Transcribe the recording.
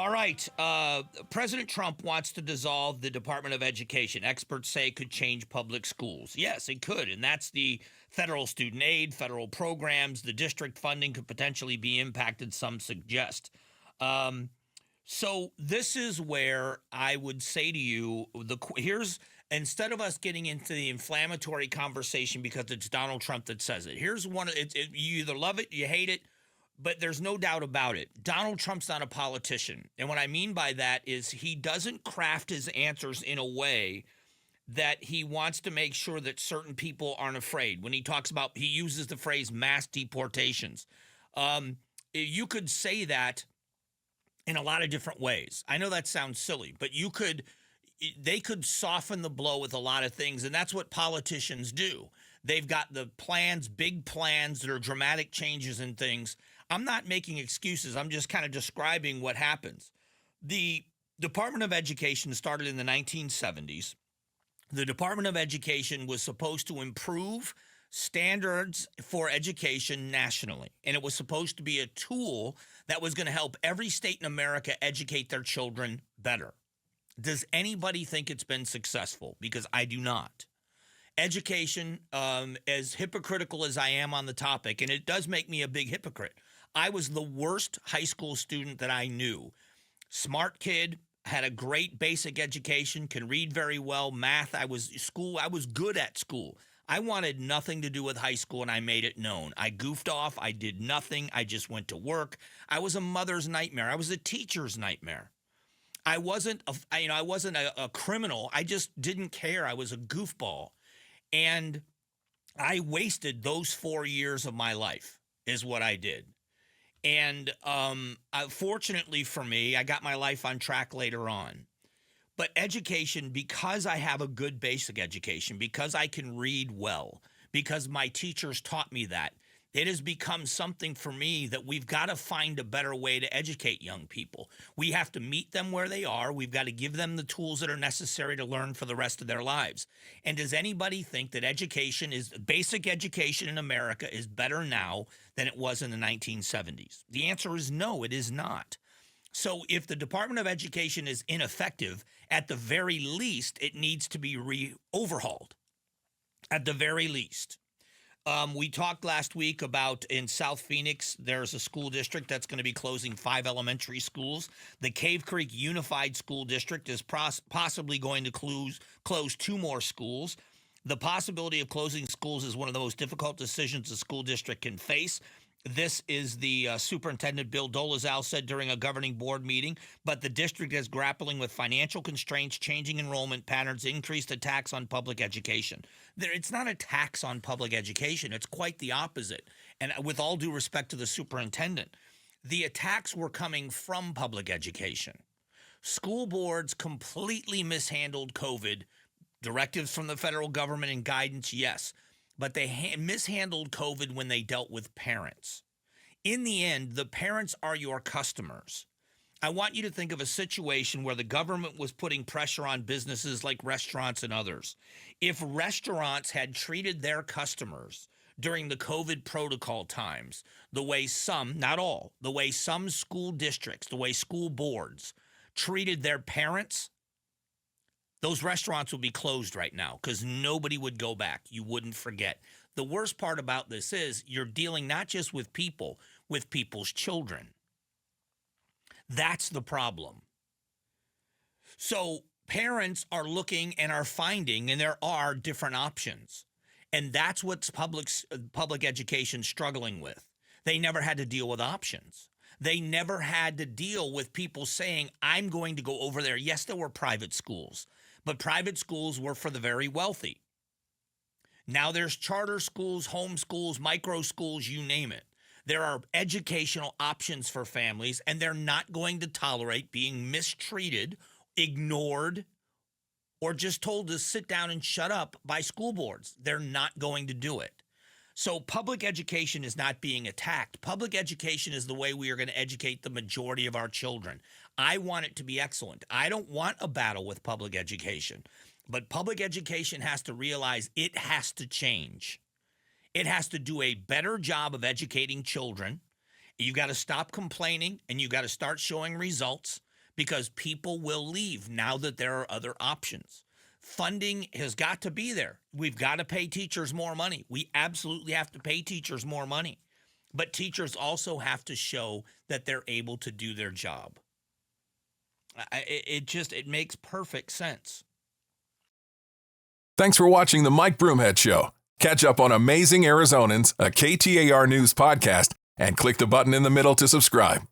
All right. President Trump wants to dissolve the Department of Education. Experts say it could change public schools. Yes, it could. And that's the federal student aid, federal programs, the district funding could potentially be impacted, some suggest. So this is where I would say to you, here's instead of us getting into the inflammatory conversation because it's Donald Trump that says it. Here's one. You either love it, you hate it. But there's no doubt about it. Donald Trump's not a politician. And what I mean by that is he doesn't craft his answers in a way that he wants to make sure that certain people aren't afraid. When he talks about, he uses the phrase mass deportations. You could say that in a lot of different ways. I know that sounds silly, but they could soften the blow with a lot of things. And that's what politicians do. They've got the plans, big plans that are dramatic changes in things. I'm not making excuses. I'm just kind of describing what happens. The Department of Education started in the 1970s. The Department of Education was supposed to improve standards for education nationally. And it was supposed to be a tool that was going to help every state in America educate their children better. Does anybody think it's been successful? Because I do not. Education, as hypocritical as I am on the topic, and it does make me a big hypocrite. I was the worst high school student that I knew. Smart kid, had a great basic education, can read very well, math. I was good at school. I wanted nothing to do with high school, and I made it known. I goofed off. I did nothing. I just went to work. I was a mother's nightmare. I was a teacher's nightmare. I wasn't a criminal. I just didn't care. I was a goofball. And I wasted those 4 years of my life is what I did. And fortunately for me, I got my life on track later on. But education, because I have a good basic education, because I can read well, because my teachers taught me that, it has become something for me that we've got to find a better way to educate young people. We have to meet them where they are. We've got to give them the tools that are necessary to learn for the rest of their lives. And does anybody think that basic education in America is better now than it was in the 1970s? The answer is no, it is not. So if the Department of Education is ineffective, at the very least, it needs to be overhauled. At the very least. We talked last week about in South Phoenix, there's a school district that's going to be closing 5 elementary schools. The Cave Creek Unified School District is possibly going to close 2 more schools. The possibility of closing schools is one of the most difficult decisions a school district can face. This is the Superintendent Bill Dolezal said during a governing board meeting, but the district is grappling with financial constraints, changing enrollment patterns, increased attacks on public education. It's not a tax on public education. It's quite the opposite. And with all due respect to the superintendent, the attacks were coming from public education. School boards completely mishandled COVID. Directives from the federal government and guidance, yes. But they mishandled COVID when they dealt with parents. In the end, the parents are your customers. I want you to think of a situation where the government was putting pressure on businesses like restaurants and others. If restaurants had treated their customers during the COVID protocol times the way some, not all, the way some school districts, the way school boards treated their parents, those restaurants would be closed right now because nobody would go back. You wouldn't forget. The worst part about this is you're dealing not just with people, with people's children. That's the problem. So parents are looking and are finding, and there are different options. And that's what public education struggling with. They never had to deal with options. They never had to deal with people saying, I'm going to go over there. Yes, there were private schools. But private schools were for the very wealthy. Now there's charter schools, home schools, micro schools, you name it. There are educational options for families, and they're not going to tolerate being mistreated, ignored, or just told to sit down and shut up by school boards. They're not going to do it. So public education is not being attacked. Public education is the way we are going to educate the majority of our children. I want it to be excellent. I don't want a battle with public education. But public education has to realize it has to change. It has to do a better job of educating children. You got to stop complaining, and you got to start showing results. because people will leave now that there are other options. Funding has got to be there. We've got to pay teachers more money. We absolutely have to pay teachers more money. But teachers also have to show that they're able to do their job. It makes perfect sense. Thanks for watching the Mike Broomhead Show. Catch up on Amazing Arizonans, a KTAR News podcast, and click the button in the middle to subscribe.